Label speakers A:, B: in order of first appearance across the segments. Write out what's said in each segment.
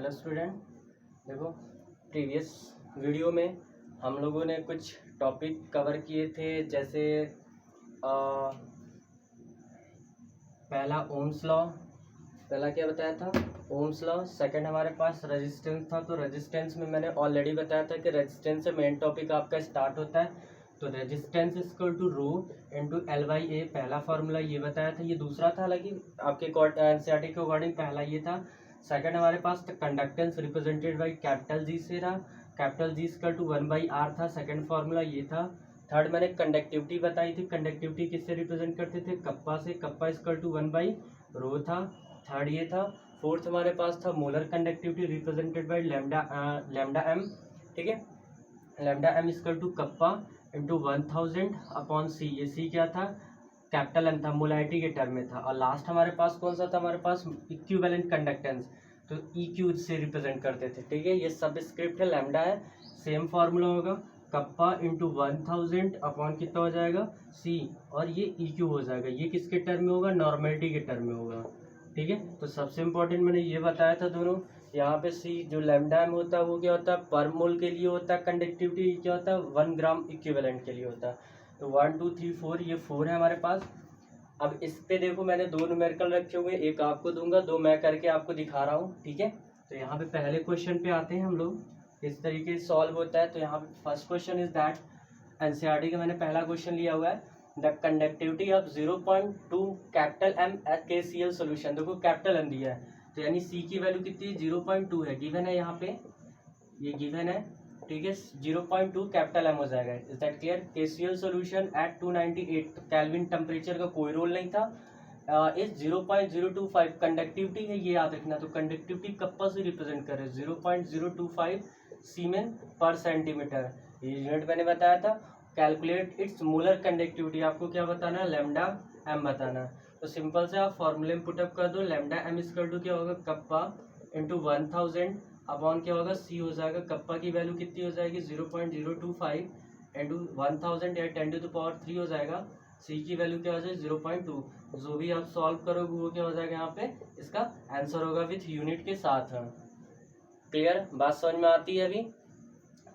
A: Hello student, देखो previous video में हम लोगों ने कुछ टॉपिक कवर किए थे, जैसे पहला ओम्स लॉ। पहला क्या बताया था? Ohm's law. सेकंड हमारे पास रेजिस्टेंस था, तो रेजिस्टेंस में मैंने ऑलरेडी बताया था कि रेजिस्टेंस से मेन टॉपिक आपका स्टार्ट होता है। तो resistance equal to rho into l by A, पहला फार्मूला ये बताया था। ये दूसरा था, हालांकि आपके एनसीईआरटी के अकॉर्डिंग पहला ये था। सेकंड हमारे पास conductance represented by capital G से रहा, capital G equal to 1/r था, सेकंड फार्मूला ये था। थर्ड मैंने कंडक्टिविटी बताई थी, कंडक्टिविटी किससे रिप्रेजेंट करते थे? कप्पा से, कप्पा इक्वल टू 1/ρ था, थर्ड ये था। फोर्थ हमारे पास था molar conductivity represented by lambda M, ठीक है। Lambda M equal to kappa into 1000 upon C. ये सी क्या था? कैपिटल एम था, मोलैरिटी के टर्म में था। और लास्ट हमारे पास कौन सा था? हमारे पास इक्विवेलेंट कंडक्टेंस, तो EQ से रिप्रेजेंट करते थे, ठीक है। ये सब स्क्रिप्ट है, लैम्डा है, सेम फार्मूला होगा, कप्पा इंटू 1000 अपॉन कितना हो जाएगा? सी, और ये EQ हो जाएगा। ये किसके टर्म में होगा? नॉर्मेलिटी के टर्म में होगा, ठीक है। तो सबसे इम्पोर्टेंट मैंने ये बताया था दोनों। यहाँ पे सी जो लैम्डा एम होता है वो क्या होता है? पर मोल के लिए होता है। कंडक्टिविटी क्या होता है? 1 ग्राम इक्विवेलेंट के लिए होता है। तो 1 2 3 4, ये 4 है हमारे पास। अब इस पे देखो मैंने दो न्यूमेरिकल रखे हुए, एक आपको दूंगा, दो मैं करके आपको दिखा रहा हूँ, ठीक है। तो यहाँ पे पहले क्वेश्चन पे आते हैं हम लोग, किस तरीके से सॉल्व होता है। तो यहाँ पे first question is that NCERT का मैंने पहला क्वेश्चन लिया हुआ है, the conductivity of 0.2 capital M KCl solution. देखो कैपिटल एम दिया है, तो यानी सी की वैल्यू कितनी है? 0.2 है, गिवन है यहाँ पे, ये गिवन है, ठीक है। 0.2 कैपिटल एम हो जाएगा। Is that clear? KCl solution at 298 kelvin, temperature का कोई रोल नहीं था। इज 0.025 कंडक्टिविटी है, ये याद रखना। तो कंडक्टिविटी कप्पा से रिप्रेजेंट कर रहे हैं, 0.025 सीमेन पर सेंटीमीटर, ये यूनिट मैंने बताया था। कैलकुलेट इट्स मोलर कंडक्टिविटी, आपको क्या बताना है? लैम्डा एम बताना है। तो सिंपल से आप फॉर्मूले में पुटअप कर दो, लैम्डा एम इक्वल टू क्या होगा? कप्पा इंटू 1000 अपॉन क्या होगा? सी हो जाएगा। कप्पा की वैल्यू कितनी हो जाएगी? 0.025 इंटू 1000 या 10⁻³ हो जाएगा। सी की वैल्यू क्या हो जाएगी? 0.2। जो भी आप सॉल्व करोगे वो क्या हो जाएगा? यहाँ पे इसका आंसर होगा विथ यूनिट के साथ। क्लियर? बात समझ में आती है अभी?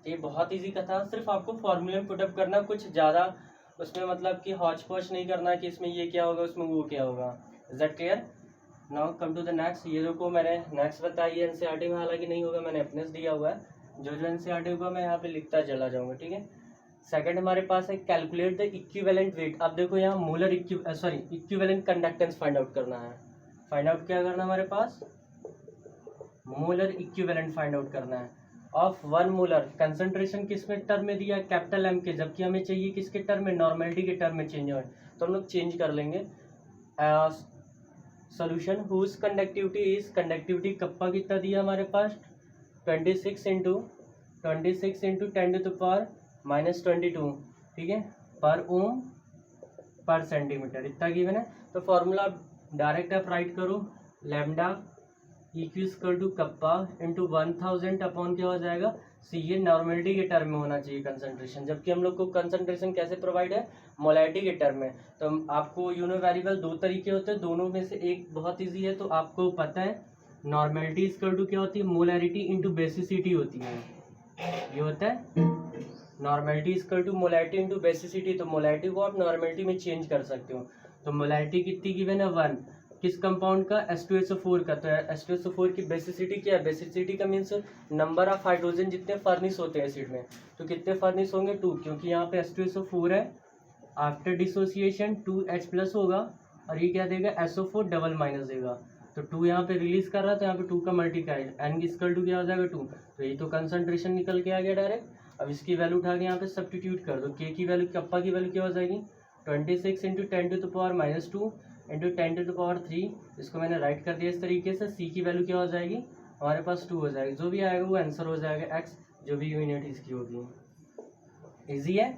A: ये बहुत इजी का था, सिर्फ आपको फॉर्मूले में पुटअप करना, कुछ ज़्यादा उसमें मतलब कि हौच पौच नहीं करना कि इसमें ये क्या होगा उसमें वो क्या होगा। Is that clear? Now come to the next. ये देखो मैंने नेक्स्ट बताई है, एनसीईआरटी में हालांकि नहीं होगा, मैंने अपने से दिया हुआ है। जो एनसीईआरटी होगा मैं यहाँ पे लिखता चला जाऊँगा, ठीक है। सेकंड हमारे पास है कैलकुलेट द इक्विवेलेंट वेट। अब देखो यहाँ molar equivalent conductance find out करना है। फाइंड आउट क्या करना है हमारे पास? मोलर इक्विवेलेंट फाइंड आउट करना है ऑफ 1 मोलर। कंसंट्रेशन किस में टर्म में दिया है? कैपिटल एम के, जबकि हमें चाहिए किसके टर्म में? नॉर्मेलिटी के टर्म में चेंज हो, तो हम लोग चेंज कर लेंगे। Solution whose conductivity is, conductivity kappa कितना दिया हमारे पास? 26 इंटू 10⁻²⁻²2, ठीक है, पर ओम पर सेंटीमीटर, इतना गिवन है। तो फॉर्मूला डायरेक्ट आप राइट करो, lambda EQ equal to kappa into 1000 upon क्या हो जाएगा? सी। ये नॉर्मेलिटी के टर्म में होना चाहिए कंसंट्रेशन, जबकि हम लोग को कंसंट्रेशन कैसे प्रोवाइड है? मोलैरिटी के टर्म में। तो आपको वेरिएबल दो तरीके होते हैं, दोनों में से एक बहुत ईजी है, तो आपको पता है नॉर्मेलिटी इक्वल टू क्या होती है? मोलैरिटी इंटू बेसिसिटी होती है। ये होता है normality equal to molarity into basicity. तो मोलैरिटी को आप नॉर्मेलिटी में चेंज कर सकते हो। तो मोलैरिटी कितनी गिवन है? 1। किस कंपाउंड का? H2SO4 का। तो H2SO4 की बेसिसिटी क्या है? बेसिसिटी का मीन्स नंबर ऑफ हाइड्रोजन जितने फर्निश होते हैं एसिड में। तो कितने फर्निश होंगे? 2, क्योंकि यहाँ पे H2SO4 है, आफ्टर डिसोसिएशन 2H+ होगा, और ये क्या देगा? SO4 डबल माइनस देगा। तो 2 यहाँ पे रिलीज कर रहा है, तो यहाँ पे 2 का मल्टीप्लाई, N इक्वल टू क्या हो जाएगा? 2। तो ये तो कंसंट्रेशन निकल के आ गया डायरेक्ट। अब इसकी वैल्यू उठा के यहाँ पे सब्सटीट्यूट कर दो। K की वैल्यू, कप्पा की वैल्यू क्या हो जाएगी? 26 इंटू 10⁻² इंटू 10⁻3। इसको मैंने राइट कर दिया इस तरीके से। सी की वैल्यू क्या हो जाएगी हमारे पास? 2 हो जाएगी। जो भी आएगा वो आंसर हो जाएगा x, जो भी यूनिट इसकी होगी। इजी है,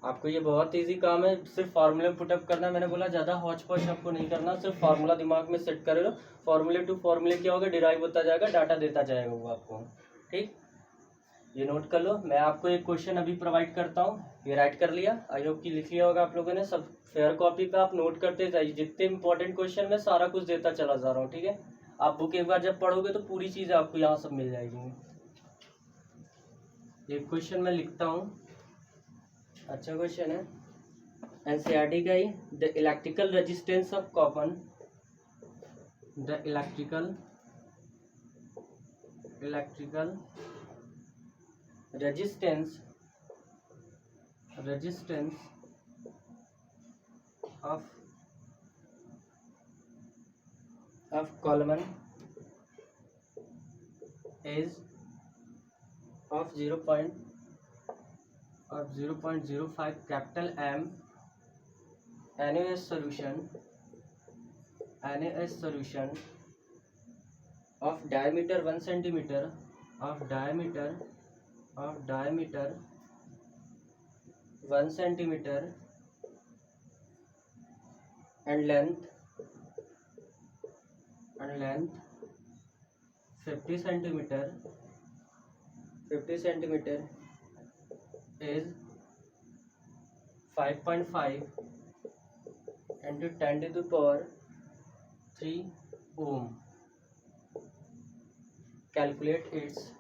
A: आपको ये बहुत इजी काम है, सिर्फ फार्मूले पुटअप करना। मैंने बोला ज़्यादा हौच पौच आपको नहीं करना, सिर्फ फार्मूला दिमाग में सेट कर लो। फार्मूले टू फार्मूले क्या होगा? डिराइव होता जाएगा, डाटा देता जाएगा वो आपको, ठीक। ये नोट कर लो। मैं आपको एक क्वेश्चन अभी प्रोवाइड करता हूँ, ये राइट कर लिया, आई होप कि लिख लिया होगा आप लोगों ने सब। फेयर कॉपी पे आप नोट करते जाइए, जितने इंपॉर्टेंट क्वेश्चन में सारा कुछ देता चला जा रहा हूँ, ठीक है। आप बुक एक बार जब पढ़ोगे तो पूरी चीज़ आपको यहाँ सब मिल जाएगी। ये क्वेश्चन मैं लिखता हूँ, अच्छा क्वेश्चन है, एनसीईआरटी का ही। The electrical resistance of copper, the electrical resistance of column is of 0.05 capital M NaOH solution of diameter 1 centimeter, of diameter 1 centimeter and length 50 centimeter is 5.5 into 10 to the power 3 ohm. Calculate its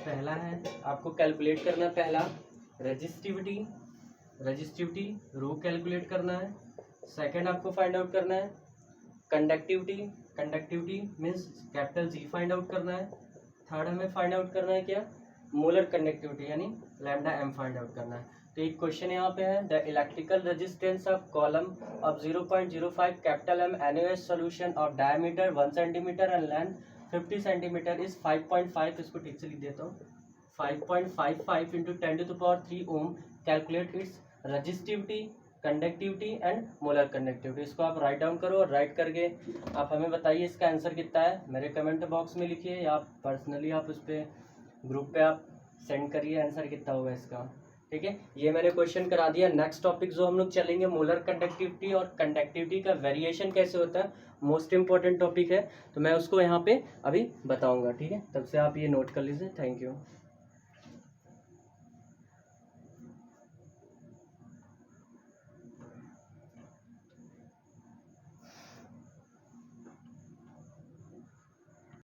A: पहला है आपको calculate करना, पहला resistivity रो calculate करना है। Second आपको find out करना है conductivity means capital G find out करना है। थर्ड हमें फाइंड आउट करना है क्या, मोलर कंडक्टिविटी यानी लैम्डा एम फाइंड आउट करना है। तो एक क्वेश्चन यहाँ पे है, the electrical resistance of column of 0.05 capital M NaOH solution of diameter 1 centimetre and length 50 centimetre is 5.5, इसको ठीक से लिख देता हूँ, 5.55 into 10 to the power 3 ohm. Calculate its resistivity, conductivity and molar conductivity. इसको आप राइट डाउन करो और राइट करके आप हमें बताइए इसका आंसर कितना है। मेरे कमेंट बॉक्स में लिखिए या आप पर्सनली आप उस पर ग्रुप पे आप सेंड करिए आंसर कितना होगा इसका, ठीक है। ये मैंने क्वेश्चन करा दिया। नेक्स्ट टॉपिक जो हम लोग चलेंगे मोलर कंडक्टिविटी और कंडक्टिविटी का वेरिएशन कैसे होता है, मोस्ट इंपॉर्टेंट टॉपिक है, तो मैं उसको यहाँ पे अभी बताऊँगा, ठीक है। तब से आप ये नोट कर लीजिए। Thank you.